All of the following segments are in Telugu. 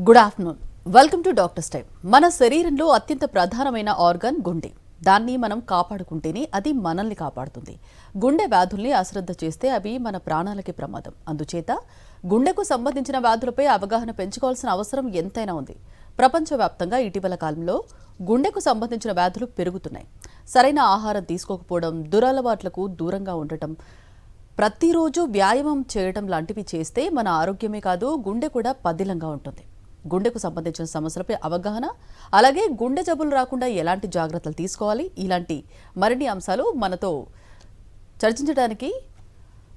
Good afternoon. Welcome to doctors time. మన శరీరంలో అత్యంత ప్రధానమైన ఆర్గన్ గుండె. దాన్ని మనం కాపాడుకుంటేనే అది మనల్ని కాపాడుతుంది. గుండె వ్యాధుల్ని అశ్రద్ధ చేస్తే అవి మన ప్రాణాలకి ప్రమాదం. అందుచేత గుండెకు సంబంధించిన వ్యాధులపై అవగాహన పెంచుకోవాల్సిన అవసరం ఎంతైనా ఉంది. ప్రపంచవ్యాప్తంగా ఇటీవల కాలంలో గుండెకు సంబంధించిన వ్యాధులు పెరుగుతున్నాయి. సరైన ఆహారం తీసుకోకపోవడం, దురలవాట్లకు దూరంగా ఉండటం, ప్రతిరోజు వ్యాయామం చేయడం లాంటివి చేస్తే మన ఆరోగ్యమే కాదు, గుండె కూడా పదిలంగా ఉంటుంది. గుండెకు సంబంధించిన సమస్యలపై అవగాహన, అలాగే గుండె జబ్బులు రాకుండా ఎలాంటి జాగ్రత్తలు తీసుకోవాలి, ఇలాంటి మరిన్ని అంశాలు మనతో చర్చించడానికి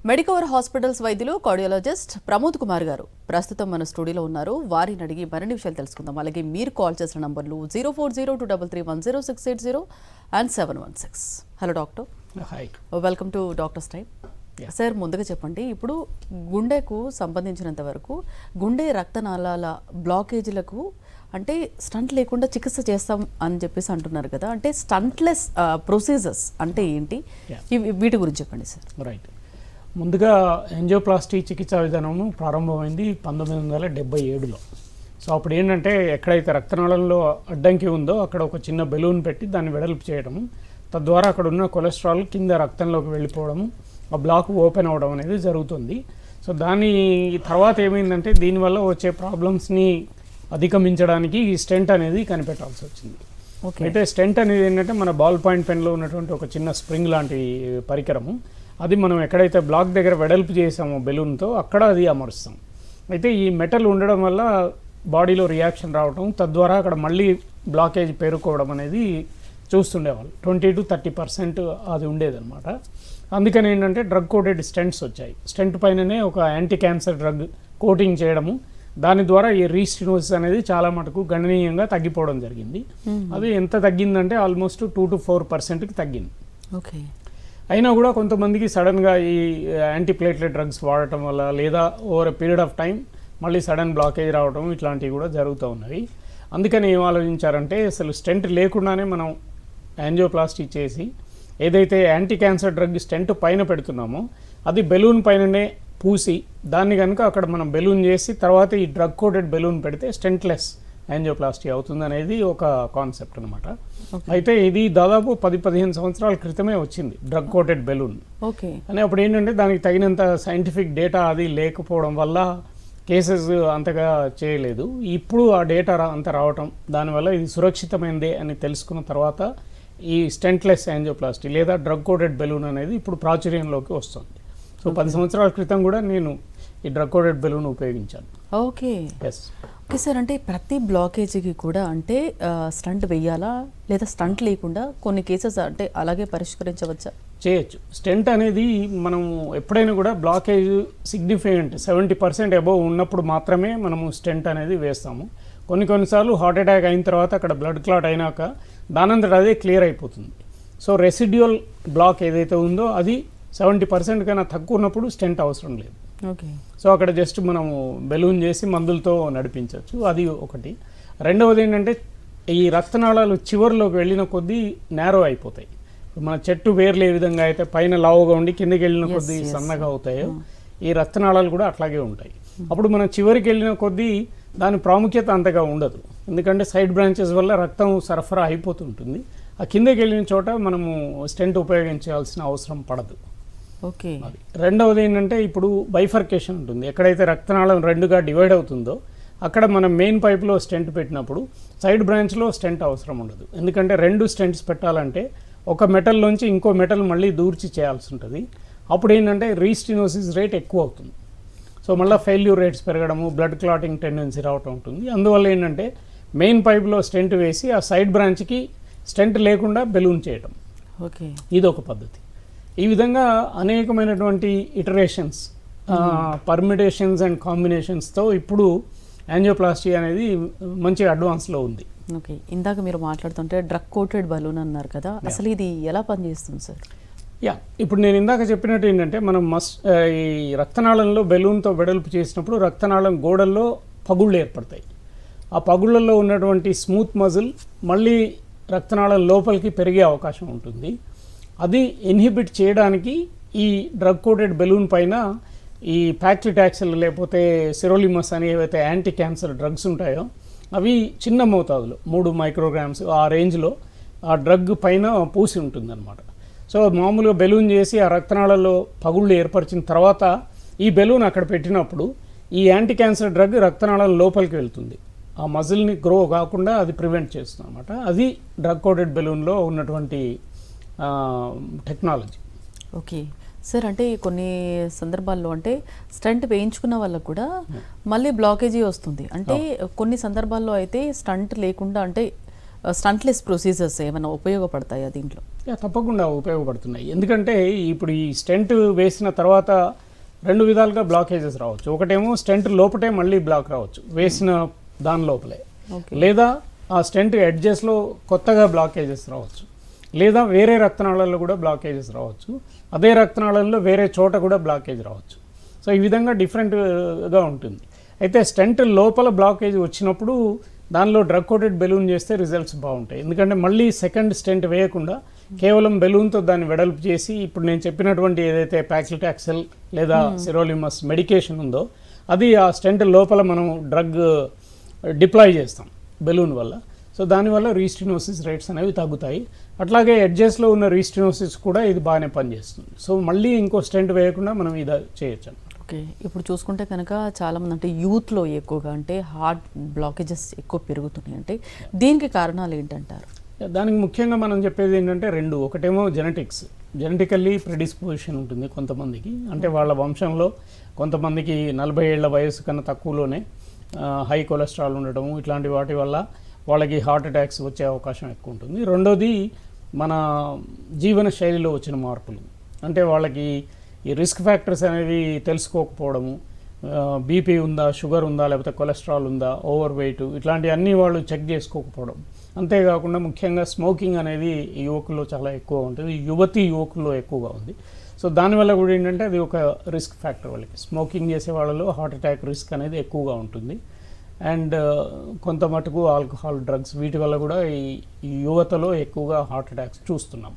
మెడికవర్ హాస్పిటల్స్ వైద్యులు కార్డియాలజిస్ట్ ప్రమోద్ కుమార్ గారు ప్రస్తుతం మన స్టూడియోలో ఉన్నారు. వారిని అడిగి మరిన్ని విషయాలు తెలుసుకుందాం. అలాగే మీరు కాల్ చేసిన నంబర్లు 0402331060 and 716. Hello doctor. Welcome to doctors time. Sir, ముందుగా చెప్పండి, ఇప్పుడు గుండెకు సంబంధించినంత వరకు గుండె రక్తనాళాల బ్లాకేజీలకు అంటే స్టంట్ లేకుండా చికిత్స చేస్తాం అని చెప్పేసి అంటున్నారు కదా, అంటే స్టంట్లెస్ ప్రొసీజర్స్ అంటే ఏంటి, వీటి గురించి చెప్పండి సార్. రైట్. ముందుగా యాంజియోప్లాస్టీ చికిత్సా విధానము ప్రారంభమైంది 1977లో. సో అప్పుడు ఏంటంటే ఎక్కడైతే రక్తనాళంలో అడ్డంకి ఉందో అక్కడ ఒక చిన్న బెలూన్ పెట్టి దాన్ని వెడల్పు చేయడము, తద్వారా అక్కడ ఉన్న కొలెస్ట్రాల్ కింద రక్తంలోకి వెళ్ళిపోవడము, ఆ బ్లాక్ ఓపెన్ అవ్వడం అనేది జరుగుతుంది. సో దాని తర్వాత ఏమైందంటే దీనివల్ల వచ్చే ప్రాబ్లమ్స్ని అధిగమించడానికి ఈ స్టెంట్ అనేది కనిపెట్టాల్సి వచ్చింది. అయితే స్టెంట్ అనేది ఏంటంటే మన బాల్ పాయింట్ పెన్లో ఉన్నటువంటి ఒక చిన్న స్ప్రింగ్ లాంటి పరికరము. అది మనం ఎక్కడైతే బ్లాక్ దగ్గర వెడల్పు చేసామో బెలూన్తో అక్కడ అది అమరుస్తాం. అయితే ఈ మెటల్ ఉండడం వల్ల బాడీలో రియాక్షన్ రావడం, తద్వారా అక్కడ మళ్ళీ బ్లాకేజ్ పేరుకోవడం అనేది చూస్తుండేవాళ్ళు. 20 to 30% అది ఉండేదన్నమాట. అందుకని ఏంటంటే డ్రగ్ కోటెడ్ స్టెంట్స్ వచ్చాయి. స్టెంట్ పైననే ఒక యాంటీ క్యాన్సర్ డ్రగ్ కోటింగ్ చేయడము, దాని ద్వారా ఈ రీస్టినోసిస్ అనేది చాలా మటుకు గణనీయంగా తగ్గిపోవడం జరిగింది. అది ఎంత తగ్గిందంటే ఆల్మోస్ట్ 2 to 4%కి తగ్గింది. ఓకే. అయినా కూడా కొంతమందికి సడన్గా ఈ యాంటీ ప్లేట్లెట్ డ్రగ్స్ వాడటం వల్ల లేదా over a period of time మళ్ళీ సడన్ బ్లాకేజ్ రావడం ఇట్లాంటివి కూడా జరుగుతూ ఉన్నవి. అందుకని ఏం ఆలోచించారంటే అసలు స్టెంట్ లేకుండానే మనం యాంజియోప్లాస్టీ చేసి ఏదైతే యాంటీ క్యాన్సర్ డ్రగ్ స్టెంట్ పైన పెడుతున్నామో అది బెలూన్ పైననే పూసి దాన్ని కనుక అక్కడ మనం బెలూన్ చేసి తర్వాత ఈ డ్రగ్ కోటెడ్ బెలూన్ పెడితే స్టెంట్లెస్ యాంజియోప్లాస్టీ అవుతుంది అనేది ఒక కాన్సెప్ట్ అనమాట. అయితే ఇది దాదాపు 10-15 సంవత్సరాల క్రితమే వచ్చింది డ్రగ్ కోటెడ్ బెలూన్. ఓకే. అని అప్పుడు ఏంటంటే దానికి తగినంత సైంటిఫిక్ డేటా అది లేకపోవడం వల్ల కేసెస్ అంతగా చేయలేదు. ఇప్పుడు ఆ డేటా అంత రావటం, దానివల్ల ఇది సురక్షితమైనదే అని తెలుసుకున్న తర్వాత ఈ స్టెంట్లెస్ యాంజియోప్లాస్టీ లేదా డ్రగ్ కోటెడ్ బెలూన్ అనేది ఇప్పుడు ప్రాచుర్యంలోకి వస్తుంది. సో 10 సంవత్సరాల క్రితం కూడా నేను ఈ డ్రగ్ కోటెడ్ బెలూన్ ఉపయోగించాను. ఓకే. ఎస్. ఓకే సార్, అంటే ప్రతి బ్లాకేజీకి కూడా అంటే స్టంట్ వేయాలా లేదా స్టంట్ లేకుండా కొన్ని కేసెస్ అంటే అలాగే పరిష్కరించవచ్చా? చేయొచ్చు. స్టెంట్ అనేది మనం ఎప్పుడైనా కూడా బ్లాకేజ్ సిగ్నిఫికెంట్ 70% అబోవ్ ఉన్నప్పుడు మాత్రమే మనము స్టెంట్ అనేది వేస్తాము. కొన్నిసార్లు హార్ట్ అటాక్ అయిన తర్వాత అక్కడ బ్లడ్ క్లాట్ అయినాక దానంతట అదే క్లియర్ అయిపోతుంది. సో రెసిడ్యువల్ బ్లాక్ ఏదైతే ఉందో అది 70% కన్నా తక్కువ ఉన్నప్పుడు స్టెంట్ అవసరం లేదు. ఓకే. సో అక్కడ జస్ట్ మనము బెలూన్ చేసి మందులతో నడిపించవచ్చు. అది ఒకటి. రెండవది ఏంటంటే ఈ రక్తనాళాలు చివరిలోకి వెళ్ళిన కొద్దీ నేరో అయిపోతాయి. మన చెట్టు వేర్లు ఏ విధంగా అయితే పైన లావుగా ఉండి కిందకి వెళ్ళిన కొద్దీ సన్నగా అవుతాయో ఈ రక్తనాళాలు కూడా అట్లాగే ఉంటాయి. అప్పుడు మనం చివరికి వెళ్ళిన కొద్దీ దాని ప్రాముఖ్యత అంతగా ఉండదు, ఎందుకంటే సైడ్ బ్రాంచెస్ వల్ల రక్తం సరఫరా అయిపోతుంటుంది. ఆ కిందకి వెళ్ళిన చోట మనము స్టెంట్ ఉపయోగించాల్సిన అవసరం పడదు. ఓకే. రెండవది ఏంటంటే ఇప్పుడు బైఫర్కేషన్ ఉంటుంది. ఎక్కడైతే రక్తనాళం రెండుగా డివైడ్ అవుతుందో అక్కడ మనం మెయిన్ పైప్లో స్టెంట్ పెట్టినప్పుడు సైడ్ బ్రాంచ్లో స్టెంట్ అవసరం ఉండదు, ఎందుకంటే 2 స్టెంట్స్ పెట్టాలంటే ఒక మెటల్లోంచి ఇంకో మెటల్ మళ్ళీ దూర్చి చేయాల్సి ఉంటుంది. అప్పుడు ఏంటంటే రీస్టినోసిస్ రేట్ ఎక్కువ అవుతుంది. సో మళ్ళీ ఫెయిల్యూర్ రేట్స్ పెరగడము, బ్లడ్ క్లాటింగ్ టెండెన్సీ రావటం ఉంటుంది. అందువల్ల ఏంటంటే మెయిన్ పైప్లో స్టెంట్ వేసి ఆ సైడ్ బ్రాంచ్కి స్టెంట్ లేకుండా బెలూన్ చేయటం. ఓకే. ఇది ఒక పద్ధతి. ఈ విధంగా అనేకమైనటువంటి ఇటరేషన్స్, పర్మిటేషన్స్ అండ్ కాంబినేషన్స్తో ఇప్పుడు యాంజియోప్లాస్టీ అనేది మంచి అడ్వాన్స్లో ఉంది. ఓకే. ఇందాక మీరు మాట్లాడుతుంటే డ్రగ్ కోటెడ్ బలూన్ అన్నారు కదా, అసలు ఇది ఎలా పనిచేస్తుంది సార్? ఇప్పుడు నేను ఇందాక చెప్పినట్టు ఏంటంటే మనం ఈ రక్తనాళంలో బెలూన్తో వెడల్పు చేసినప్పుడు రక్తనాళం గోడల్లో పగుళ్ళు ఏర్పడతాయి. ఆ పగుళ్ళల్లో ఉన్నటువంటి స్మూత్ మజిల్ మళ్ళీ రక్తనాళం లోపలికి పెరిగే అవకాశం ఉంటుంది. అది ఇన్హిబిట్ చేయడానికి ఈ డ్రగ్ కోటెడ్ బెలూన్ పైన ఈ ప్యాక్లిటాక్సిల్ లేకపోతే సిరోలిమస్ అని ఏవైతే యాంటీ క్యాన్సర్ డ్రగ్స్ ఉంటాయో అవి చిన్న మోతాదులో 3 మైక్రోగ్రామ్స్ ఆ రేంజ్లో ఆ డ్రగ్ పైన పూసి ఉంటుందన్నమాట. సో మామూలుగా బెలూన్ చేసి ఆ రక్తనాళాల్లో పగుళ్ళు ఏర్పరిచిన తర్వాత ఈ బెలూన్ అక్కడ పెట్టినప్పుడు ఈ యాంటీ క్యాన్సర్ డ్రగ్ రక్తనాళాల లోపలికి వెళ్తుంది. ఆ మజిల్ని గ్రో కాకుండా అది ప్రివెంట్ చేస్తుంది అనమాట. అది డ్రగ్ కోటెడ్ బెలూన్లో ఉన్నటువంటి టెక్నాలజీ. ఓకే సార్, అంటే కొన్ని సందర్భాల్లో అంటే స్టంట్ వేయించుకున్న వాళ్ళకు కూడా మళ్ళీ బ్లాకేజీ వస్తుంది. అంటే కొన్ని సందర్భాల్లో అయితే స్టంట్ లేకుండా అంటే స్టంట్లెస్ ప్రొసీజర్స్ ఏమైనా ఉపయోగపడతాయా దీంట్లో? తప్పకుండా ఉపయోగపడుతున్నాయి. ఎందుకంటే ఇప్పుడు ఈ స్టెంట్ వేసిన తర్వాత 2 విధాలుగా బ్లాకేజెస్ రావచ్చు. ఒకటేమో స్టెంట్ లోపటే మళ్ళీ బ్లాక్ రావచ్చు వేసిన దాని లోపలే, లేదా ఆ స్టెంట్ ఎడ్జెస్లో కొత్తగా బ్లాకేజెస్ రావచ్చు, లేదా వేరే రక్తనాళాల్లో కూడా బ్లాకేజెస్ రావచ్చు, అదే రక్తనాళాల్లో వేరే చోట కూడా బ్లాకేజ్ రావచ్చు. సో ఈ విధంగా డిఫరెంట్గా ఉంటుంది. అయితే స్టెంట్ లోపల బ్లాకేజ్ వచ్చినప్పుడు దానిలో డ్రగ్ కోటెడ్ బెలూన్ చేస్తే రిజల్ట్స్ బాగుంటాయి. ఎందుకంటే మళ్ళీ సెకండ్ స్టెంట్ వేయకుండా కేవలం బెలూన్తో దాన్ని వెడల్పు చేసి ఇప్పుడు నేను చెప్పినటువంటి ఏదైతే ప్యాక్లిటాక్సెల్ లేదా సిరోలిమస్ మెడికేషన్ ఉందో అది ఆ స్టెంట్ లోపల మనం డ్రగ్ డిప్లాయ్ చేస్తాం బెలూన్ వల్ల. సో దానివల్ల రీస్టినోసిస్ రేట్స్ అనేవి తగ్గుతాయి. అట్లాగే ఎడ్జెస్లో ఉన్న రీస్టినోసిస్ కూడా ఇది బాగానే పనిచేస్తుంది. సో మళ్ళీ ఇంకో స్టెంట్ వేయకుండా మనం ఇది చేయొచ్చు. ఓకే, ఇప్పుడు చూసుకుంటే కనుక చాలామంది అంటే యూత్లో ఎక్కువగా అంటే హార్ట్ బ్లాకేజెస్ ఎక్కువ పెరుగుతున్నాయి. అంటే దీనికి కారణాలు ఏంటంటారు? దానికి ముఖ్యంగా మనం చెప్పేది ఏంటంటే 2. ఒకటేమో జెనెటిక్స్, జెనెటికల్లీ ప్రిడిస్పోజిషన్ ఉంటుంది కొంతమందికి. అంటే వాళ్ళ వంశంలో కొంతమందికి 40 ఏళ్ల వయసు కన్నా తక్కువలోనే హై కొలెస్ట్రాల్ ఉండటము ఇట్లాంటి వాటి వల్ల వాళ్ళకి హార్ట్ అటాక్స్ వచ్చే అవకాశం ఎక్కువ ఉంటుంది. రెండోది మన జీవన శైలిలో వచ్చిన మార్పులు, అంటే వాళ్ళకి ఈ రిస్క్ ఫ్యాక్టర్స్ అనేవి తెలుసుకోకపోవడము, బీపీ ఉందా, షుగర్ ఉందా, లేకపోతే కొలెస్ట్రాల్ ఉందా, ఓవర్ వెయిట్, ఇట్లాంటివన్నీ వాళ్ళు చెక్ చేసుకోకపోవడం. అంతేకాకుండా ముఖ్యంగా స్మోకింగ్ అనేది యువకుల్లో చాలా ఎక్కువ ఉంటుంది, యువకుల్లో ఎక్కువగా ఉంది. సో దానివల్ల కూడా ఏంటంటే అది ఒక రిస్క్ ఫ్యాక్టర్. వాళ్ళకి స్మోకింగ్ చేసే వాళ్ళలో హార్ట్ అటాక్ రిస్క్ అనేది ఎక్కువగా ఉంటుంది. అండ్ కొంత మటుకు ఆల్కహాల్, డ్రగ్స్, వీటి వల్ల కూడా ఈ యువతలో ఎక్కువగా హార్ట్ అటాక్స్ చూస్తున్నాం.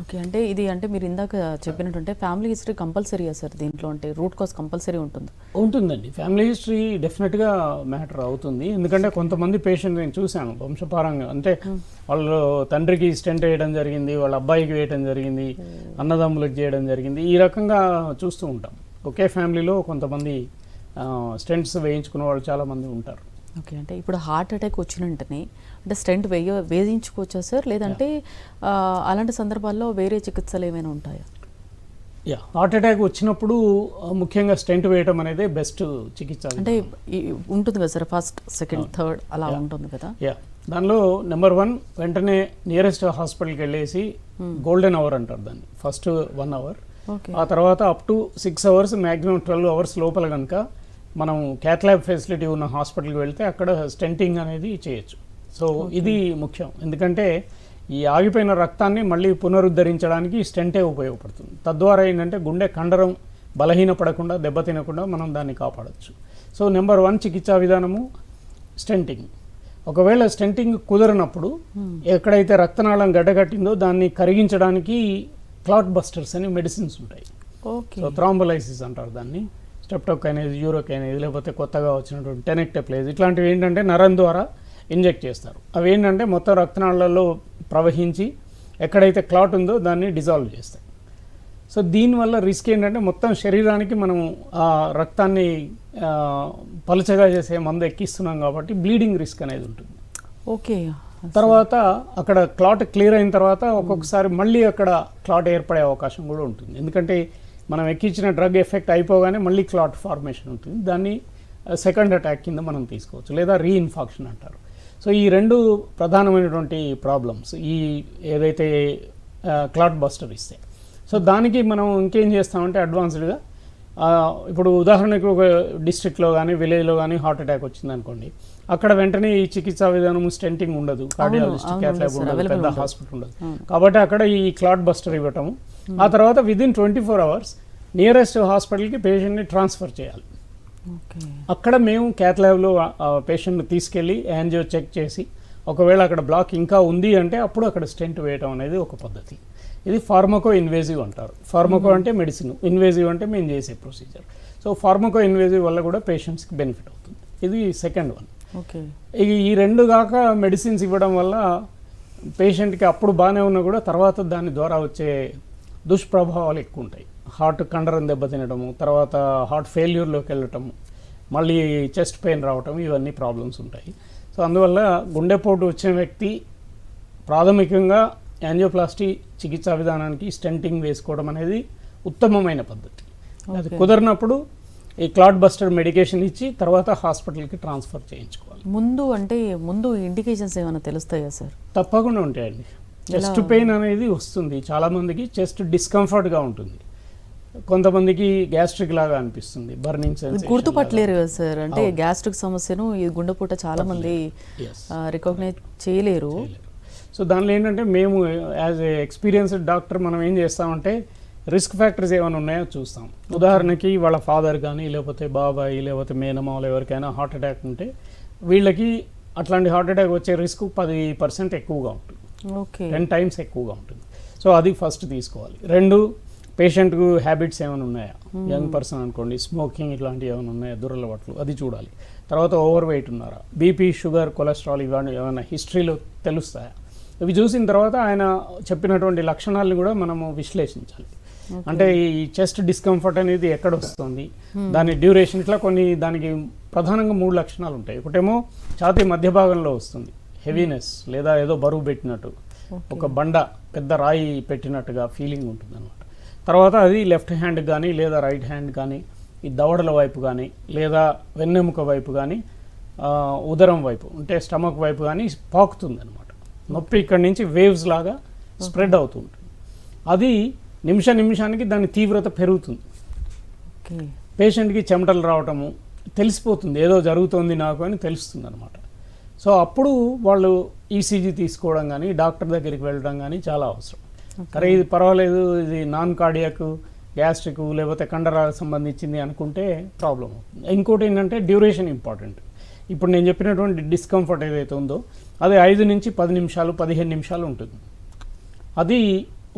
ఓకే, అంటే ఇది అంటే మీరు ఇందాక చెప్పినట్టుంటే ఫ్యామిలీ హిస్టరీ కంపల్సరీయా సార్ దీంట్లో? అంటే రూట్ కాజ్ కంపల్సరీ ఉంటుందండి. ఫ్యామిలీ హిస్టరీ డెఫినెట్గా మ్యాటర్ అవుతుంది. ఎందుకంటే కొంతమంది పేషెంట్ నేను చూశాను వంశపారంగా, అంటే వాళ్ళు తండ్రికి స్టెంట్ వేయడం జరిగింది, వాళ్ళ అబ్బాయికి వేయడం జరిగింది, అన్నదమ్ములకు చేయడం జరిగింది. ఈ రకంగా చూస్తూ ఉంటాం. ఒకే ఫ్యామిలీలో కొంతమంది స్టెంట్స్ వేయించుకున్న వాళ్ళు చాలామంది ఉంటారు. ఓకే, అంటే ఇప్పుడు హార్ట్ అటాక్ వచ్చిన వెంటనే అంటే స్టెంట్ వేయించుకోవచ్చా సార్, లేదంటే అలాంటి సందర్భాల్లో వేరే చికిత్సలు ఏమైనా ఉంటాయా? హార్ట్ అటాక్ వచ్చినప్పుడు ముఖ్యంగా స్టెంట్ వేయడం అనేది బెస్ట్ చికిత్స. అంటే ఉంటుంది కదా సార్, ఫస్ట్, సెకండ్, థర్డ్ అలా ఉంటుంది కదా? దానిలో నెంబర్ 1 వెంటనే నియరెస్ట్ హాస్పిటల్కి వెళ్ళేసి గోల్డెన్ అవర్ అంటారు దాన్ని, ఫస్ట్ 1 అవర్, ఆ తర్వాత up to 6 hours, maximum 12 hours లోపల కనుక మనం క్యాథ్లాబ్ ఫెసిలిటీ ఉన్న హాస్పిటల్కి వెళ్తే అక్కడ స్టెంటింగ్ అనేది చేయొచ్చు. సో ఇది ముఖ్యం, ఎందుకంటే ఈ ఆగిపోయిన రక్తాన్ని మళ్ళీ పునరుద్ధరించడానికి స్టెంటే ఉపయోగపడుతుంది. తద్వారా ఏంటంటే గుండె కండరం బలహీనపడకుండా, దెబ్బతినకుండా మనం దాన్ని కాపాడచ్చు. సో నెంబర్ 1 చికిత్సా విధానము స్టెంటింగ్. ఒకవేళ స్టెంటింగ్ కుదరనప్పుడు ఎక్కడైతే రక్తనాళం గడ్డగట్టిందో దాన్ని కరిగించడానికి క్లాట్ బస్టర్స్ అని మెడిసిన్స్ ఉంటాయి. సో థ్రాంబోలైసిస్ అంటారు దాన్ని, స్టెప్టోకైనేజ్, యూరోకైనేజ్, లేకపోతే కొత్తగా వచ్చినటువంటి టెనెక్టప్లేజ్, ఇట్లాంటివి ఏంటంటే నరం ద్వారా ఇంజెక్ట్ చేస్తారు. అవి ఏంటంటే మొత్తం రక్తనాళాల్లో ప్రవహించి ఎక్కడైతే క్లాట్ ఉందో దాన్ని డిజాల్వ్ చేస్తాయి. సో దీనివల్ల రిస్క్ ఏంటంటే మొత్తం శరీరానికి మనం ఆ రక్తాన్ని పలుచగా చేసే మందు ఎక్కిస్తున్నాం కాబట్టి బ్లీడింగ్ రిస్క్ అనేది ఉంటుంది. ఓకే, తర్వాత అక్కడ క్లాట్ క్లియర్ అయిన తర్వాత ఒక్కొక్కసారి మళ్ళీ అక్కడ క్లాట్ ఏర్పడే అవకాశం కూడా ఉంటుంది. ఎందుకంటే మనం ఎక్కించిన డ్రగ్ ఎఫెక్ట్ అయిపోగానే మళ్ళీ క్లాట్ ఫార్మేషన్ ఉంటుంది. దాన్ని సెకండ్ అటాక్ కింద మనం తీసుకోవచ్చు, లేదా రీఇన్ఫాక్షన్ అంటారు. సో ఈ 2 ప్రధానమైనటువంటి ప్రాబ్లమ్స్ ఈ ఏదైతే క్లాట్ బస్టర్ ఇస్తే. సో దానికి మనం ఇంకేం చేస్తామంటే అడ్వాన్స్డ్గా ఇప్పుడు ఉదాహరణకు ఒక డిస్ట్రిక్ట్లో కానీ విలేజ్లో కానీ హార్ట్ అటాక్ వచ్చింది అనుకోండి, అక్కడ వెంటనే ఈ చికిత్సా విధానము స్టెంటింగ్ ఉండదు, కార్డియాలజిస్ట్, క్యాథ్లాబ్ ఉండదు, పెద్ద హాస్పిటల్ ఉండదు. కాబట్టి అక్కడ ఈ క్లాట్ బస్టర్ ఇవ్వటము, ఆ తర్వాత విదిన్ 24 అవర్స్ నియరెస్ట్ హాస్పిటల్కి పేషెంట్ని ట్రాన్స్ఫర్ చేయాలి. అక్కడ మేము క్యాథ్లాబ్లో పేషెంట్ని తీసుకెళ్ళి యాంజియో చెక్ చేసి ఒకవేళ అక్కడ బ్లాక్ ఇంకా ఉంది అంటే అప్పుడు అక్కడ స్టెంట్ వేయటం అనేది ఒక పద్ధతి. ఇది ఫార్మకో ఇన్వేజివ్ అంటారు. ఫార్మకో అంటే మెడిసిన్, ఇన్వేజివ్ అంటే మేము చేసే ప్రొసీజర్. సో ఫార్మకో ఇన్వేజివ్ వల్ల కూడా పేషెంట్స్కి బెనిఫిట్ అవుతుంది. ఇది సెకండ్ వన్. ఓకే. ఈ రెండు కాక మెడిసిన్స్ ఇవ్వడం వల్ల పేషెంట్కి అప్పుడు బాగానే ఉన్నా కూడా తర్వాత దాని ద్వారా వచ్చే దుష్ప్రభావాలు ఎక్కువ ఉంటాయి. హార్ట్ కండరం దెబ్బతినడము, తర్వాత హార్ట్ ఫెయిల్యూర్లోకి వెళ్ళటము, మళ్ళీ చెస్ట్ పెయిన్ రావటం, ఇవన్నీ ప్రాబ్లమ్స్ ఉంటాయి. సో అందువల్ల గుండెపోటు వచ్చిన వ్యక్తి ప్రాథమికంగా యాంజియోప్లాస్టీ చికిత్సా విధానానికి స్టెంటింగ్ వేసుకోవడం అనేది ఉత్తమమైన పద్ధతి. అది కుదరినప్పుడు ఈ క్లాట్ బస్టర్ మెడికేషన్ ఇచ్చి తర్వాత హాస్పిటల్కి ట్రాన్స్ఫర్ చేయించుకోవాలి. ముందు ఇండికేషన్స్ ఏమైనా తెలుస్తాయా సార్? తప్పకుండా ఉంటాయండి. చెస్ట్ పెయిన్ అనేది వస్తుంది చాలామందికి, చెస్ట్ డిస్కంఫర్ట్గా ఉంటుంది, కొంతమందికి గ్యాస్ట్రిక్ లాగా అనిపిస్తుంది, బర్నింగ్ సెన్సేషన్. గుర్తుపట్టలేరు కదా సార్, అంటే గ్యాస్ట్రిక్ సమస్యను ఈ గుండెపూట చాలా మంది రికగ్నైజ్ చేయలేరు. సో దానిలో ఏంటంటే మేము యాజ్ ఏ ఎక్స్పీరియన్స్డ్ డాక్టర్ మనం ఏం చేస్తామంటే రిస్క్ ఫ్యాక్టర్స్ ఏమైనా ఉన్నాయో చూస్తాం. ఉదాహరణకి వాళ్ళ ఫాదర్ కానీ లేకపోతే బాబాయ్ లేకపోతే మేనమామలు ఎవరికైనా హార్ట్ అటాక్ ఉంటే వీళ్ళకి అట్లాంటి హార్ట్ అటాక్ వచ్చే రిస్క్ 10% ఎక్కువగా ఉంటుంది, 10 times ఎక్కువగా ఉంటుంది. సో అది ఫస్ట్ తీసుకోవాలి. 2, పేషెంట్కు హ్యాబిట్స్ ఏమైనా ఉన్నాయా, యంగ్ పర్సన్ అనుకోండి స్మోకింగ్ ఇట్లాంటివి ఏమైనా ఉన్నాయా, దురలవాట్లు, అది చూడాలి. తర్వాత ఓవర్ వెయిట్ ఉన్నారా, బీపీ షుగర్ కొలెస్ట్రాల్ ఇవన్నీ ఏమైనా హిస్టరీలో తెలుస్తాయా, ఇవి చూసిన తర్వాత ఆయన చెప్పినటువంటి లక్షణాలను కూడా మనము విశ్లేషించాలి. అంటే ఈ చెస్ట్ డిస్కంఫర్ట్ అనేది ఎక్కడ వస్తుంది, దాని డ్యూరేషన్, ఇట్లా దానికి ప్రధానంగా 3 లక్షణాలు ఉంటాయి. ఒకటేమో ఛాతీ మధ్య భాగంలో వస్తుంది, హెవీనెస్ లేదా ఏదో బరువు పెట్టినట్టు, ఒక బండ పెద్ద రాయి పెట్టినట్టుగా ఫీలింగ్ ఉంటుంది అనమాట. తర్వాత అది లెఫ్ట్ హ్యాండ్ కానీ లేదా రైట్ హ్యాండ్ కానీ, ఈ దవడల వైపు కానీ లేదా వెన్నెముక వైపు కానీ, ఉదరం వైపు అంటే స్టమక్ వైపు కానీ పాకుతుంది అనమాట. నొప్పి ఇక్కడి నుంచి వేవ్స్ లాగా స్ప్రెడ్ అవుతుంటుంది. అది నిమిషానికి దాని తీవ్రత పెరుగుతుంది. పేషెంట్కి చెమటలు రావటము తెలిసిపోతుంది, ఏదో జరుగుతోంది నాకు అని తెలుస్తుంది అనమాట. సో అప్పుడు వాళ్ళు ఈసీజీ తీసుకోవడం కానీ డాక్టర్ దగ్గరికి వెళ్ళడం కానీ చాలా అవసరం. అరే ఇది పర్వాలేదు, ఇది నాన్ కార్డియాక్ గ్యాస్ట్రిక్ లేకపోతే కండరాలకు సంబంధించింది అనుకుంటే ప్రాబ్లం అవుతుంది. ఇంకోటి ఏంటంటే డ్యూరేషన్ ఇంపార్టెంట్. ఇప్పుడు నేను చెప్పినటువంటి డిస్కంఫర్ట్ ఏదైతే ఉందో అది 5 నుంచి 10 నిమిషాలు 15 నిమిషాలు ఉంటుంది. అది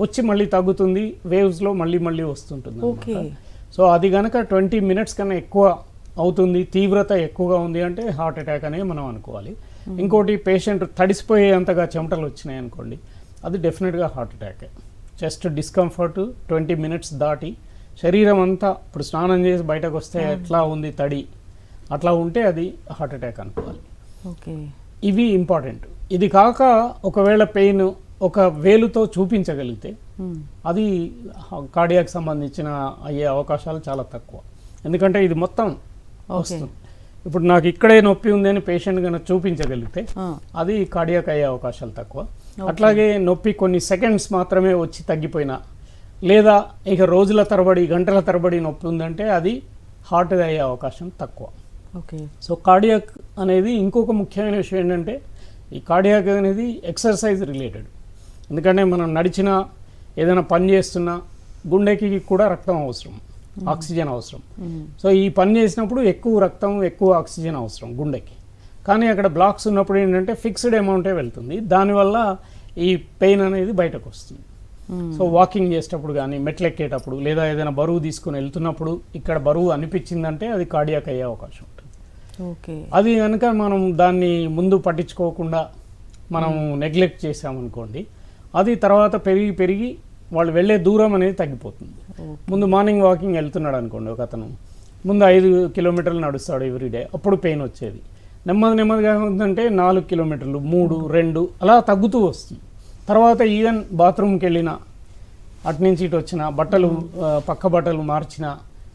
వచ్చి మళ్ళీ తగ్గుతుంది, వేవ్స్లో మళ్ళీ వస్తుంటుంది అన్నమాట. సో అది కనుక 20 minutes కన్నా ఎక్కువ అవుతుంది, తీవ్రత ఎక్కువగా ఉంది అంటే హార్ట్ అటాక్ అనేది మనం అనుకోవాలి. ఇంకోటి పేషెంట్ తడిసిపోయేంతగా చెమటలు వచ్చినాయి అనుకోండి, అది డెఫినెట్గా హార్ట్ అటాకే. చెస్ట్ డిస్కంఫర్ట్ 20 minutes దాటి శరీరం అంతా, ఇప్పుడు స్నానం చేసి బయటకు వస్తే ఎట్లా ఉంది తడి, అట్లా ఉంటే అది హార్ట్ అటాక్ అనుకోవాలి. ఇవి ఇంపార్టెంట్. ఇది కాక ఒకవేళ పెయిన్ ఒక వేలుతో చూపించగలిగితే అది కార్డియాక్ సంబంధించిన అయ్యే అవకాశాలు చాలా తక్కువ. ఎందుకంటే ఇది మొత్తం వస్తుంది. ఇప్పుడు నాకు ఇక్కడే నొప్పి ఉంది అని పేషెంట్ కనుక చూపించగలిగితే అది కార్డియాక్ అయ్యే అవకాశాలు తక్కువ. అట్లాగే నొప్పి కొన్ని సెకండ్స్ మాత్రమే వచ్చి తగ్గిపోయినా, లేదా ఇక రోజుల తరబడి గంటల తరబడి నొప్పి ఉందంటే అది హార్ట్ అయ్యే అవకాశం తక్కువ. సో కార్డియాక్ అనేది ఇంకొక ముఖ్యమైన విషయం ఏంటంటే, ఈ కార్డియాక్ అనేది ఎక్సర్సైజ్ రిలేటెడ్. ఎందుకంటే మనం నడిచినా ఏదైనా పని చేస్తున్నా గుండెకి కూడా రక్తం అవసరం, ఆక్సిజన్ అవసరం. సో ఈ పని చేసినప్పుడు ఎక్కువ రక్తం ఎక్కువ ఆక్సిజన్ అవసరం గుండెకి. కానీ అక్కడ బ్లాక్స్ ఉన్నప్పుడు ఏంటంటే ఫిక్స్డ్ అమౌంటే వెళ్తుంది, దానివల్ల ఈ పెయిన్ అనేది బయటకు వస్తుంది. సో వాకింగ్ చేసేటప్పుడు కానీ మెట్లు ఎక్కేటప్పుడు లేదా ఏదైనా బరువు తీసుకుని వెళ్తున్నప్పుడు ఇక్కడ బరువు అనిపించిందంటే అది కార్డియాక్ అయ్యే అవకాశం ఉంటుంది. అది కనుక మనం దాన్ని ముందు పట్టించుకోకుండా మనం నెగ్లెక్ట్ చేసామనుకోండి, అది తర్వాత పెరిగి వాళ్ళు వెళ్ళే దూరం అనేది తగ్గిపోతుంది. ముందు మార్నింగ్ వాకింగ్ వెళ్తున్నాడు అనుకోండి ఒక అతను, ముందు 5 కిలోమీటర్లు నడుస్తాడు ఎవ్రీడే, అప్పుడు పెయిన్ వచ్చేది. నెమ్మదిగా ఉందంటే 4 కిలోమీటర్లు 3, 2 అలా తగ్గుతూ వస్తుంది. తర్వాత ఈవెన్ బాత్రూమ్కి వెళ్ళినా, అటు నుంచి ఇటు వచ్చిన బట్టలు పక్క బట్టలు మార్చిన,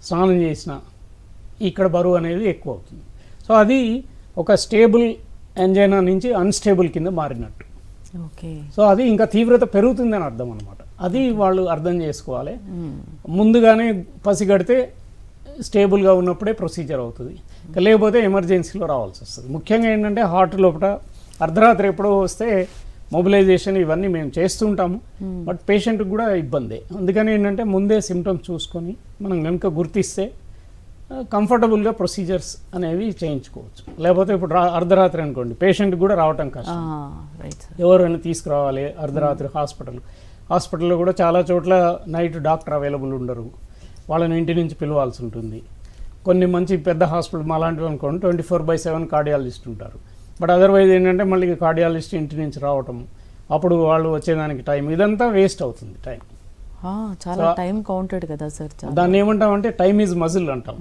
స్నానం చేసిన, ఇక్కడ బరువు అనేది ఎక్కువ అవుతుంది. సో అది ఒక స్టేబుల్ ఎంజైనా నుంచి అన్స్టేబుల్ కింద మారినట్టు. సో అది ఇంకా తీవ్రత పెరుగుతుందని అర్థం అనమాట. అది వాళ్ళు అర్థం చేసుకోవాలి. ముందుగానే పసిగడితే స్టేబుల్గా ఉన్నప్పుడే ప్రొసీజర్ అవుతుంది, లేకపోతే ఎమర్జెన్సీలో రావాల్సి వస్తుంది. ముఖ్యంగా ఏంటంటే హార్ట్ లోపల అర్ధరాత్రి ఎప్పుడో వస్తే మొబిలైజేషన్ ఇవన్నీ మేము చేస్తుంటాము, బట్ పేషెంట్కి కూడా ఇబ్బందే. అందుకని ఏంటంటే ముందే సిమ్టమ్స్ చూసుకొని మనం కనుక గుర్తిస్తే కంఫర్టబుల్గా ప్రొసీజర్స్ అనేవి చేయించుకోవచ్చు. లేకపోతే ఇప్పుడు అర్ధరాత్రి అనుకోండి, పేషెంట్కి కూడా రావటం కష్టం, ఎవరైనా తీసుకురావాలి అర్ధరాత్రి హాస్పిటల్లో కూడా చాలా చోట్ల నైట్ డాక్టర్ అవైలబుల్ ఉండరు, వాళ్ళని ఇంటి నుంచి పిలవాల్సి ఉంటుంది. కొన్ని మంచి పెద్ద హాస్పిటల్ మా లాంటివి అనుకోండి 24/7 కార్డియాలజిస్ట్ ఉంటారు. బట్ అదర్వైజ్ ఏంటంటే మళ్ళీ కార్డియాలజిస్ట్ ఇంటి నుంచి రావటం, అప్పుడు వాళ్ళు వచ్చేదానికి టైం, ఇదంతా వేస్ట్ అవుతుంది టైం. చాలా టైం కౌంటెడ్ కదా సార్. దాన్ని ఏమంటామంటే టైమ్ ఈజ్ మజిల్ అంటాం.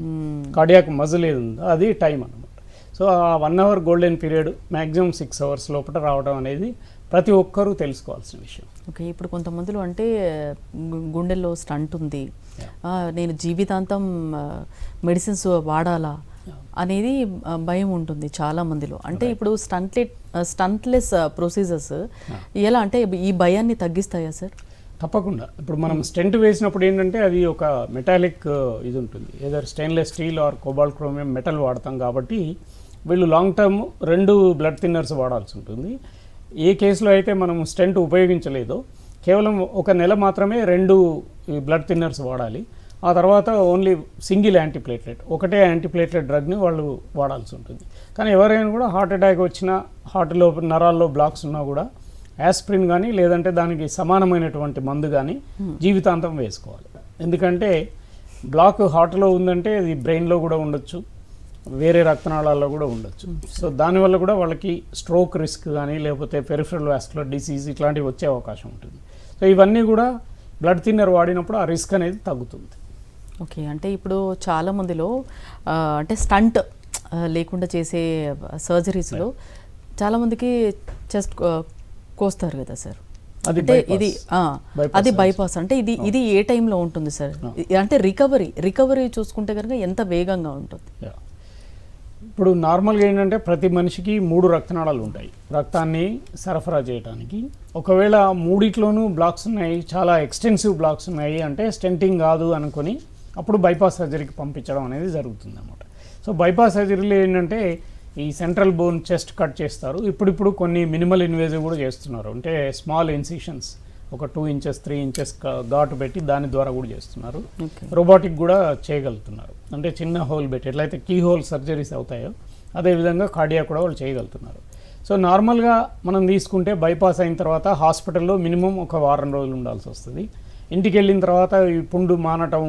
కార్డియాక్ మజిల్ ఏది ఉందో అది టైం అన్నమాట. సో ఆ 1 hour golden period maximum 6 hours లోపల రావడం అనేది ప్రతి ఒక్కరూ తెలుసుకోవాల్సిన విషయం. ఓకే, ఇప్పుడు కొంతమందిలో అంటే గుండెల్లో స్టంట్ ఉంది, నేను జీవితాంతం మెడిసిన్స్ వాడాలా అనేది భయం ఉంటుంది చాలా మందిలో. అంటే ఇప్పుడు స్టంట్లెస్ ప్రొసీజర్స్ ఎలా అంటే ఈ భయాన్ని తగ్గిస్తాయా సార్? తప్పకుండా. ఇప్పుడు మనం స్టెంట్ వేసినప్పుడు ఏంటంటే అది ఒక మెటాలిక్ ఇది ఉంటుంది, ఏదో stainless steel or cobalt chromium metal వాడతాం కాబట్టి వీళ్ళు లాంగ్ టర్మ్ 2 బ్లడ్ థిన్నర్స్ వాడాల్సి ఉంటుంది. ఏ కేసులో అయితే మనం స్టెంట్ ఉపయోగించలేదో కేవలం 1 నెల మాత్రమే 2 బ్లడ్ థిన్నర్స్ వాడాలి. ఆ తర్వాత ఓన్లీ సింగిల్ యాంటీప్లేట్లెట్, ఒకటే యాంటీప్లేట్లెట్ డ్రగ్ని వాళ్ళు వాడాల్సి ఉంటుంది. కానీ ఎవరైనా కూడా హార్ట్ అటాక్ వచ్చినా, హార్ట్లో నరాల్లో బ్లాక్స్ ఉన్నా కూడా యాస్ప్రిన్ కానీ లేదంటే దానికి సమానమైనటువంటి మందు కానీ జీవితాంతం వేసుకోవాలి. ఎందుకంటే బ్లాక్ హార్ట్లో ఉందంటే అది బ్రెయిన్లో కూడా ఉండొచ్చు, వేరే రక్తనాళాల్లో కూడా ఉండొచ్చు. సో దానివల్ల కూడా వాళ్ళకి స్ట్రోక్ రిస్క్ కానీ లేకపోతే పెరిఫరల్ వాస్కులర్ డిసీజ్ ఇట్లాంటివి వచ్చే అవకాశం ఉంటుంది. సో ఇవన్నీ కూడా బ్లడ్ థిన్నర్ వాడినప్పుడు ఆ రిస్క్ అనేది తగ్గుతుంది. ఓకే, అంటే ఇప్పుడు చాలా మందిలో అంటే స్టంట్ లేకుండా చేసే సర్జరీస్లో చాలా మందికి చెస్ట్ కోస్తారు కదా సార్. అంటే ఇది బైపాస్ అంటే ఇది ఏ టైంలో ఉంటుంది సార్? అంటే రికవరీ చూసుకుంటే కనుక ఎంత వేగంగా ఉంటుంది? ఇప్పుడు నార్మల్గా ఏంటంటే ప్రతి మనిషికి 3 రక్తనాళాలు ఉంటాయి రక్తాన్ని సరఫరా చేయడానికి. ఒకవేళ 3 బ్లాక్స్ ఉన్నాయి, చాలా ఎక్స్టెన్సివ్ బ్లాక్స్ ఉన్నాయి అంటే స్టెంటింగ్ కాదు అనుకొని అప్పుడు బైపాస్ సర్జరీకి పంపించడం అనేది జరుగుతుంది అన్నమాట. సో బైపాస్ సర్జరీలో ఏంటంటే ఈ సెంట్రల్ బోన్ చెస్ట్ కట్ చేస్తారు. ఇప్పుడు కొన్ని మినిమల్ ఇన్వేజివ్ కూడా చేస్తున్నారు, అంటే స్మాల్ ఇన్సిషన్స్ ఒక 2 ఇంచెస్ 3 ఇంచెస్ ఘాటు పెట్టి దాని ద్వారా కూడా చేస్తున్నారు. రోబోటిక్ కూడా చేయగలుగుతున్నారు, అంటే చిన్న హోల్ పెట్టి ఎట్లయితే కీ హోల్ సర్జరీస్ అవుతాయో అదేవిధంగా కార్డియా కూడా వాళ్ళు చేయగలుగుతున్నారు. సో నార్మల్గా మనం తీసుకుంటే బైపాస్ అయిన తర్వాత హాస్పిటల్లో మినిమం ఒక వారం రోజులు ఉండాల్సి వస్తుంది. ఇంటికి వెళ్ళిన తర్వాత ఈ పుండు మానటం,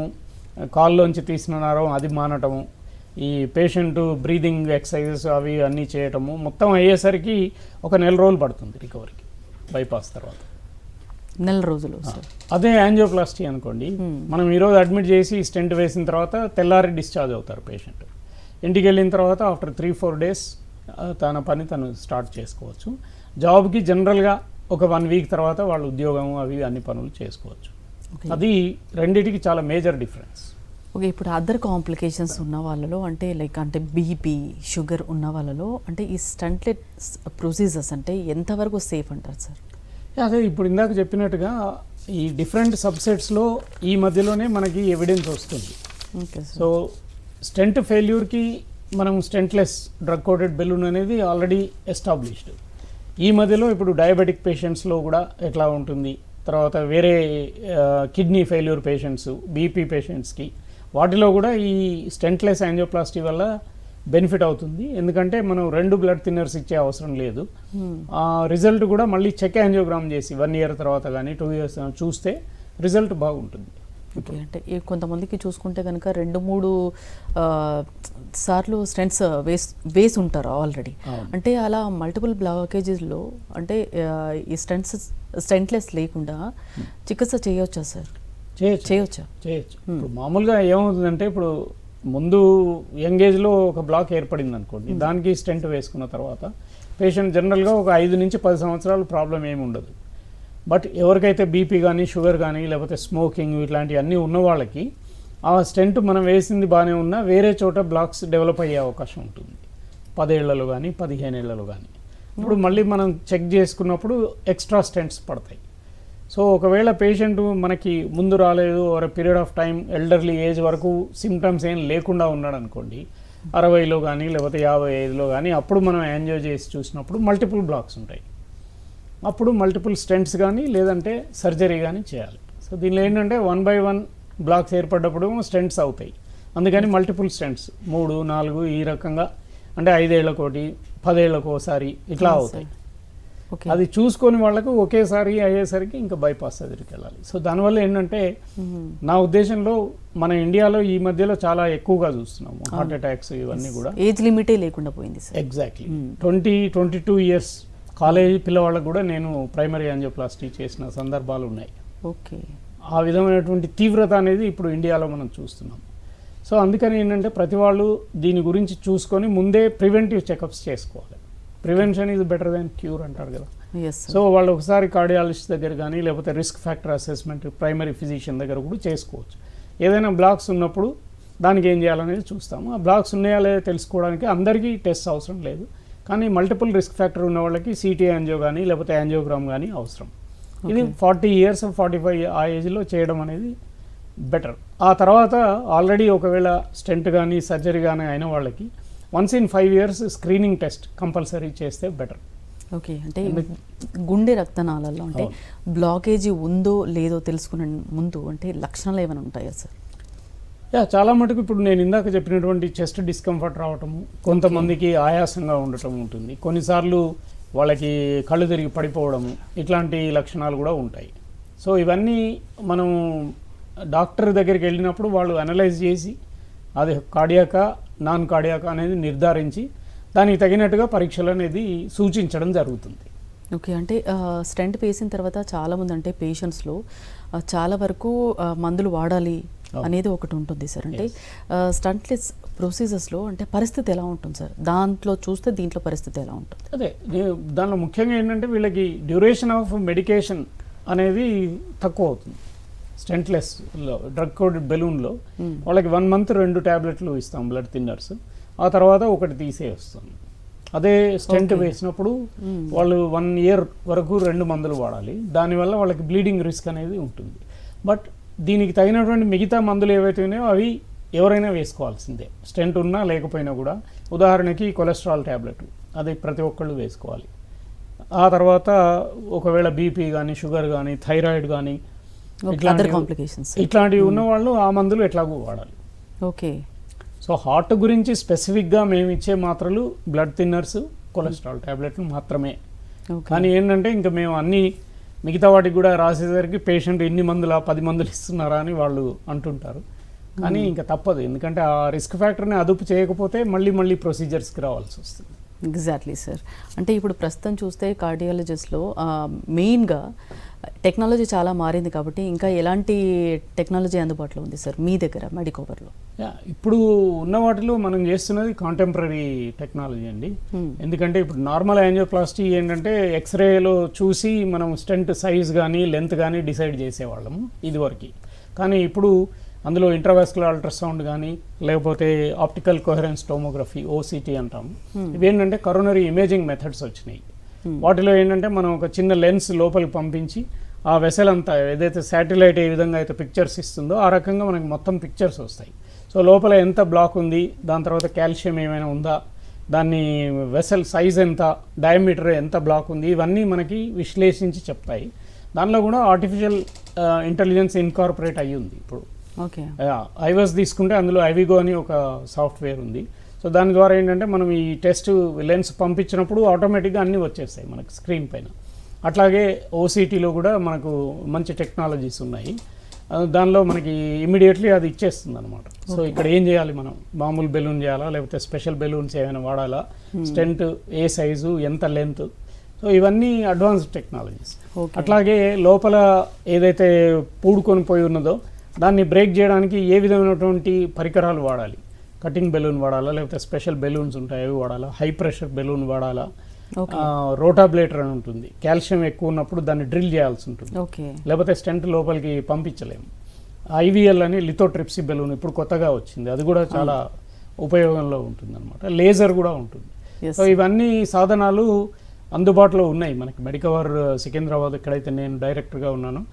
కాల్లోంచి తీసిన నరం అది మానటము, ఈ పేషెంట్ బ్రీదింగ్ ఎక్సర్సైజెస్ అవి అన్నీ చేయటము మొత్తం అయ్యేసరికి ఒక 1 నెల రోజులు పడుతుంది రికవరీకి బైపాస్ తర్వాత. 1 నెల రోజులు. అదే యాంజియోప్లాస్టీ అనుకోండి, మనం ఈరోజు అడ్మిట్ చేసి స్టెంట్ వేసిన తర్వాత తెల్లారి డిశ్చార్జ్ అవుతారు పేషెంట్. ఇంటికి వెళ్ళిన తర్వాత ఆఫ్టర్ 3-4 డేస్ తన పని తను స్టార్ట్ చేసుకోవచ్చు. జాబ్కి జనరల్గా ఒక 1 వీక్ తర్వాత వాళ్ళు ఉద్యోగం అవి అన్ని పనులు చేసుకోవచ్చు. అది రెండిటికి చాలా మేజర్ డిఫరెన్స్. ఓకే, ఇప్పుడు అదర్ కాంప్లికేషన్స్ ఉన్న వాళ్ళలో అంటే అంటే బీపీ షుగర్ ఉన్న వాళ్ళలో అంటే ఈ స్టంట్లెట్ ప్రొసీజర్స్ అంటే ఎంతవరకు సేఫ్ అంటారు సార్? అదే ఇప్పుడు ఇందాక చెప్పినట్టుగా ఈ డిఫరెంట్ సబ్సెట్స్లో ఈ మధ్యలోనే మనకి ఎవిడెన్స్ వస్తుంది. సో స్టెంట్ ఫెయిల్యూర్కి మనం స్టెంట్లెస్ డ్రగ్ కోటెడ్ బెలూన్ అనేది ఆల్రెడీ ఎస్టాబ్లిష్డ్. ఈ మధ్యలో ఇప్పుడు డయాబెటిక్ పేషెంట్స్లో కూడా ఎట్లా ఉంటుంది, తర్వాత వేరే కిడ్నీ ఫెయిల్యూర్ పేషెంట్స్, బీపీ పేషెంట్స్కి వాటిలో కూడా ఈ స్టెంట్లెస్ యాంజియోప్లాస్టీ వల్ల బెనిఫిట్ అవుతుంది. ఎందుకంటే మనం 2 బ్లడ్ థిన్నర్స్ ఇచ్చే అవసరం లేదు. రిజల్ట్ కూడా మళ్ళీ చెక్ యాంజియోగ్రామ్ చేసి 1 ఇయర్ తర్వాత కానీ 2 ఇయర్స్ చూస్తే రిజల్ట్ బాగుంటుంది. ఓకే, అంటే కొంతమందికి చూసుకుంటే కనుక 2-3 సార్లు స్టెంట్స్ వేసి ఉంటారు ఆల్రెడీ. అంటే అలా మల్టిపుల్ బ్లాకేజెస్లో అంటే ఈ స్టెంట్లెస్ లేకుండా చికిత్స చేయవచ్చా సార్? చేయొచ్చు. ఇప్పుడు మామూలుగా ఏమవుతుందంటే ఇప్పుడు ముందు యంగ్ ఏజ్లో ఒక బ్లాక్ ఏర్పడింది అనుకోండి, దానికి స్టెంట్ వేసుకున్న తర్వాత పేషెంట్ జనరల్గా ఒక 5 నుంచి 10 సంవత్సరాలు ప్రాబ్లం ఏమి ఉండదు. బట్ ఎవరికైతే బీపీ కానీ షుగర్ కానీ లేకపోతే స్మోకింగ్ ఇట్లాంటివన్నీ ఉన్న వాళ్ళకి ఆ స్టెంట్ మనం వేసింది బాగానే ఉన్నా వేరే చోట బ్లాక్స్ డెవలప్ అయ్యే అవకాశం ఉంటుంది 10 ఏళ్లలో కానీ 15 ఏళ్లలో కానీ. ఇప్పుడు మళ్ళీ మనం చెక్ చేసుకున్నప్పుడు ఎక్స్ట్రా స్టెంట్స్ పడతాయి. సో ఒకవేళ పేషెంట్ మనకి ముందు రాలేదు over period of time elderly age వరకు సిమ్టమ్స్ ఏం లేకుండా ఉన్నాడు అనుకోండి, 60లో కానీ లేకపోతే 55లో కానీ, అప్పుడు మనం యాంజియో చేసి చూసినప్పుడు మల్టిపుల్ బ్లాక్స్ ఉంటాయి. అప్పుడు మల్టిపుల్ స్టెంట్స్ కానీ లేదంటే సర్జరీ కానీ చేయాలి. సో దీనిలో ఏంటంటే 1 by 1 బ్లాక్స్ ఏర్పడ్డప్పుడు స్టెంట్స్ అవుతాయి. అందుకని మల్టిపుల్ స్టెంట్స్ 3-4 ఈ రకంగా, అంటే 5 ఏళ్ళకోటి 10 ఏళ్ళకు ఒకసారి ఇట్లా అవుతాయి. ఓకే. అది చూసుకొని వాళ్ళకు ఒకేసారి అయ్యేసరికి ఇంకా బైపాస్ సర్జరీకి వెళ్ళాలి. సో దానివల్ల ఏంటంటే నా ఉద్దేశంలో మన ఇండియాలో ఈ మధ్యలో చాలా ఎక్కువగా చూస్తున్నాము హార్ట్ అటాక్స్ ఇవన్నీ కూడా. ఏజ్ లిమిటే లేకుండా పోయింది సార్. ఎగ్జాక్ట్లీ 22 ఇయర్స్ కాలేజీ పిల్లవాళ్ళకు కూడా నేను ప్రైమరీ యాంజియోప్లాస్టీ చేసిన సందర్భాలు ఉన్నాయి. ఓకే. ఆ విధమైనటువంటి తీవ్రత అనేది ఇప్పుడు ఇండియాలో మనం చూస్తున్నాం. సో అందుకని ఏంటంటే ప్రతి వాళ్ళు దీని గురించి చూసుకొని ముందే ప్రివెంటివ్ చెకప్స్ చేసుకోవాలి. Prevention is better than cure అంటారు కదా. Yes sir. సో వాళ్ళు ఒకసారి కార్డియాలజిస్ట్ దగ్గర కానీ లేకపోతే risk factor assessment primary physician దగ్గర కూడా చేసుకోవచ్చు. ఏదైనా బ్లాక్స్ ఉన్నప్పుడు దానికి ఏం చేయాలనేది చూస్తాము. ఆ బ్లాక్స్ ఉన్నాయా లేదా తెలుసుకోవడానికి అందరికీ టెస్ట్ అవసరం లేదు, కానీ మల్టిపుల్ రిస్క్ ఫ్యాక్టర్ ఉన్న వాళ్ళకి సిటీ యాంజియో కానీ లేకపోతే యాంజియోగ్రామ్ కానీ అవసరం. ఇది 40 ఇయర్స్ 45 ఆ ఏజ్లో చేయడం అనేది బెటర్. ఆ తర్వాత ఆల్రెడీ ఒకవేళ స్టెంట్ కానీ సర్జరీ కానీ అయిన వాళ్ళకి once in 5 years screening test compulsory చేస్తే బెటర్. ఓకే. అంటే గుండె రక్తనాళాల్లో అంటే బ్లాకేజీ ఉందో లేదో తెలుసుకునే ముందు అంటే లక్షణాలు ఏమైనా ఉంటాయా సార్? చాలా మటుకు ఇప్పుడు నేను ఇందాక చెప్పినటువంటి చెస్ట్ డిస్కంఫర్ట్ రావటము, కొంతమందికి ఆయాసంగా ఉండటం ఉంటుంది, కొన్నిసార్లు వాళ్ళకి కళ్ళు తిరిగి పడిపోవడము, ఇట్లాంటి లక్షణాలు కూడా ఉంటాయి. సో ఇవన్నీ మనం డాక్టర్ దగ్గరికి వెళ్ళినప్పుడు వాళ్ళు అనలైజ్ చేసి అది కార్డియాకా నాన్ కార్డియాకా అనేది నిర్ధారించి దానికి తగినట్టుగా పరీక్షలు అనేది సూచించడం జరుగుతుంది. ఓకే. అంటే స్టెంట్ వేసిన తర్వాత చాలామంది అంటే పేషెంట్స్లో చాలా వరకు మందులు వాడాలి అనేది ఒకటి ఉంటుంది సార్. అంటే స్టంట్లెస్ ప్రొసీజర్స్లో అంటే పరిస్థితి ఎలా ఉంటుంది సార్? దాంట్లో చూస్తే దీంట్లో పరిస్థితి ఎలా ఉంటుంది? అదే దానిలో ముఖ్యంగా ఏంటంటే వీళ్ళకి డ్యూరేషన్ ఆఫ్ మెడికేషన్ అనేది తక్కువ అవుతుంది. స్టెంట్లెస్లో డ్రగ్ కోడెడ్ బెలూన్లో వాళ్ళకి 1 మంత్ 2 ట్యాబ్లెట్లు ఇస్తాం బ్లడ్ థిన్నర్స్, ఆ తర్వాత ఒకటి తీసేస్తాం. అదే స్టెంట్ వేసినప్పుడు వాళ్ళు 1 ఇయర్ వరకు 2 మందులు వాడాలి. దానివల్ల వాళ్ళకి బ్లీడింగ్ రిస్క్ అనేది ఉంటుంది. బట్ దీనికి తగినటువంటి మిగతా మందులు ఏవైతే ఉన్నాయో అవి ఎవరైనా వేసుకోవాల్సిందే, స్టెంట్ ఉన్నా లేకపోయినా కూడా. ఉదాహరణకి కొలెస్ట్రాల్ ట్యాబ్లెట్ అది ప్రతి ఒక్కళ్ళు వేసుకోవాలి. ఆ తర్వాత ఒకవేళ బీపీ కానీ షుగర్ కానీ థైరాయిడ్ కానీ ఇట్లాంటివి ఉన్నవాళ్ళు ఆ మందులు ఎట్లాగూ వాడాలి. ఓకే. సో హార్ట్ గురించి స్పెసిఫిక్గా మేము ఇచ్చే మాత్రలు బ్లడ్ థిన్నర్స్ కొలెస్ట్రాల్ ట్యాబ్లెట్లు మాత్రమే. కానీ ఏంటంటే ఇంకా మేము అన్ని మిగతా వాటికి కూడా రాసేసరికి పేషెంట్ ఇన్ని మందులా 10 మందులు ఇస్తున్నారా అని వాళ్ళు అంటుంటారు. కానీ ఇంకా తప్పదు, ఎందుకంటే ఆ రిస్క్ ఫ్యాక్టర్ని అదుపు చేయకపోతే మళ్ళీ ప్రొసీజర్స్కి రావాల్సి వస్తుంది. Exactly sir. అంటే ఇప్పుడు ప్రస్తుతం చూస్తే కార్డియాలజిస్ట్లో మెయిన్గా టెక్నాలజీ చాలా మారింది కాబట్టి ఇంకా ఎలాంటి టెక్నాలజీ అందుబాటులో ఉంది సార్ మీ దగ్గర మెడికోవర్లో? ఇప్పుడు ఉన్న వాటిలో మనం చేస్తున్నది కాంటెంపరీ టెక్నాలజీ అండి. ఎందుకంటే ఇప్పుడు నార్మల్ యాంజియోప్లాస్టీ ఏంటంటే ఎక్స్రేలో చూసి మనం స్టెంట్ సైజ్ కానీ లెంత్ కానీ డిసైడ్ చేసేవాళ్ళము ఇదివరకు. కానీ ఇప్పుడు అందులో ఇంట్రావాస్కులర్ అల్ట్రాసౌండ్ కానీ లేకపోతే ఆప్టికల్ కోహరెన్స్ టోమోగ్రఫీ ఓసిటీ అంటాము. ఇవేంటంటే కరోనరీ ఇమేజింగ్ మెథడ్స్ వచ్చినాయి. వాటిలో ఏంటంటే మనం ఒక చిన్న లెన్స్ లోపలికి పంపించి ఆ వెసల్ అంతా ఏదైతే శాటిలైట్ ఏ విధంగా అయితే పిక్చర్స్ ఇస్తుందో ఆ రకంగా మనకి మొత్తం పిక్చర్స్ వస్తాయి. సో లోపల ఎంత బ్లాక్ ఉంది, దాని తర్వాత కాల్షియం ఏమైనా ఉందా, దాన్ని వెసల్ సైజ్ ఎంత, డయామీటర్ ఎంత బ్లాక్ ఉంది, ఇవన్నీ మనకి విశ్లేషించి చెప్తాయి. దానిలో కూడా ఆర్టిఫిషియల్ ఇంటెలిజెన్స్ ఇన్కార్పొరేట్ అయ్యి ఉంది ఇప్పుడు. ఓకే. ఐవాస్ తీసుకుంటే అందులో ఐవిగో అని ఒక సాఫ్ట్వేర్ ఉంది. సో దాని ద్వారా ఏంటంటే మనం ఈ టెస్ట్ లెన్స్ పంపించినప్పుడు ఆటోమేటిక్గా అన్నీ వచ్చేస్తాయి మనకి స్క్రీన్ పైన. అట్లాగే ఓసిటీలో కూడా మనకు మంచి టెక్నాలజీస్ ఉన్నాయి. దానిలో మనకి ఇమీడియట్లీ అది ఇచ్చేస్తుంది అనమాట. సో ఇక్కడ ఏం చేయాలి, మనం మామూలు బెలూన్ చేయాలా లేకపోతే స్పెషల్ బెలూన్స్ ఏమైనా వాడాలా, స్టెంట్ ఏ సైజు ఎంత లెంత్, సో ఇవన్నీ అడ్వాన్స్డ్ టెక్నాలజీస్. అట్లాగే లోపల ఏదైతే పూడుకొని పోయి ఉన్నదో దాన్ని బ్రేక్ చేయడానికి ఏ విధమైనటువంటి పరికరాలు వాడాలి, కటింగ్ బెలూన్ వాడాలా లేకపోతే స్పెషల్ బెలూన్స్ ఉంటాయి అవి వాడాలా, హై ప్రెషర్ బెలూన్ వాడాలా, రోటాబ్లేటర్ అని ఉంటుంది, కాల్షియం ఎక్కువ ఉన్నప్పుడు దాన్ని డ్రిల్ చేయాల్సి ఉంటుంది, లేకపోతే స్టెంట్ లోపలికి పంపించలేము. ఐవిఎల్ అని లిథోట్రిప్సీ బెలూన్ ఇప్పుడు కొత్తగా వచ్చింది, అది కూడా చాలా ఉపయోగంలో ఉంటుంది అనమాట. లేజర్ కూడా ఉంటుంది. సో ఇవన్నీ సాధనాలు అందుబాటులో ఉన్నాయి మనకి మెడికవర్ సికింద్రాబాద్ ఎక్కడైతే నేను డైరెక్టర్గా ఉన్నానో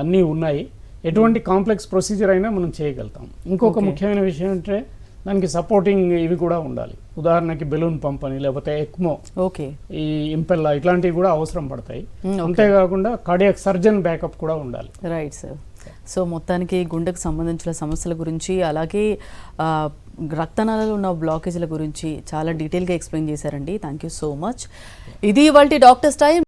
అన్నీ ఉన్నాయి. ఎటువంటి కాంప్లెక్స్ ప్రొసీజర్ అయినా మనం చేయగలుగుతాం. ఇంకొక ముఖ్యమైన విషయం అంటే దానికి సపోర్టింగ్ ఇవి కూడా ఉండాలి. ఉదాహరణకి బెలూన్ పంప్ అని లేకపోతే ఎక్మో, ఈ ఇంపెల్లా ఇట్లాంటివి కూడా అవసరం పడతాయి. అంతేకాకుండా కార్డియాక్ సర్జన్ బ్యాకప్ కూడా ఉండాలి. Right sir. సో మొత్తానికి గుండెకు సంబంధించిన సమస్యల గురించి అలాగే రక్తనాళాలలో ఉన్న బ్లాకేజీల గురించి చాలా డీటెయిల్గా ఎక్స్ప్లెయిన్ చేశారండి. Thank you so much. ఇది ఇవాల్టి డాక్టర్స్ టైం.